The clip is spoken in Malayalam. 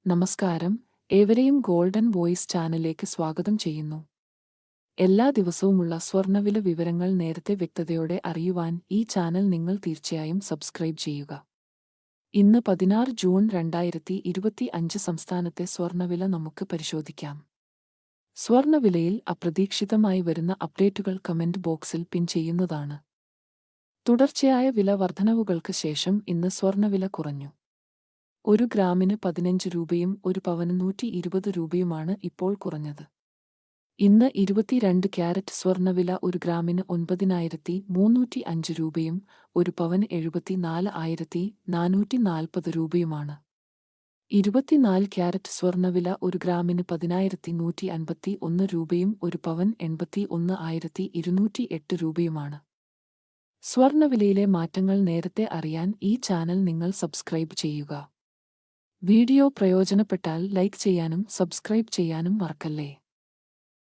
നമസ്കാരം, ഏവരെയും ഗോൾഡൻ വോയിസ് ചാനലിലേക്ക് സ്വാഗതം ചെയ്യുന്നു. എല്ലാ ദിവസവുമുള്ള സ്വർണ്ണവില വിവരങ്ങൾ നേരത്തെ വ്യക്തതയോടെ അറിയുവാൻ ഈ ചാനൽ നിങ്ങൾ തീർച്ചയായും സബ്സ്ക്രൈബ് ചെയ്യുക. ഇന്ന് 16 ജൂൺ 2025 സംസ്ഥാനത്തെ സ്വർണ്ണവില നമുക്ക് പരിശോധിക്കാം. സ്വർണ്ണവിലയിൽ അപ്രതീക്ഷിതമായി വരുന്ന അപ്ഡേറ്റുകൾ കമന്റ് ബോക്സിൽ പിൻ ചെയ്യുന്നതാണ്. തുടർച്ചയായ വില വർധനവുകൾക്ക് ശേഷം ഇന്ന് സ്വർണ്ണവില കുറഞ്ഞു. 1 ഗ്രാമിന് 15 രൂപയും 1 പവന് 120 രൂപയുമാണ് ഇപ്പോൾ കുറഞ്ഞത്. ഇന്ന് 22 ക്യാരറ്റ് സ്വർണ്ണവില 1 ഗ്രാമിന് 9,305 രൂപയും 1 പവന് 74,440 രൂപയുമാണ്. 24 ക്യാരറ്റ് സ്വർണ്ണവില 1 ഗ്രാമിന് 10,151 രൂപയും 1 പവൻ 81,208 രൂപയുമാണ്. സ്വർണ്ണവിലയിലെ മാറ്റങ്ങൾ നേരത്തെ അറിയാൻ ഈ ചാനൽ നിങ്ങൾ സബ്സ്ക്രൈബ് ചെയ്യുക. വീഡിയോ പ്രയോജനപ്പെട്ടാൽ ലൈക്ക് ചെയ്യാനും സബ്സ്ക്രൈബ് ചെയ്യാനും മറക്കല്ലേ.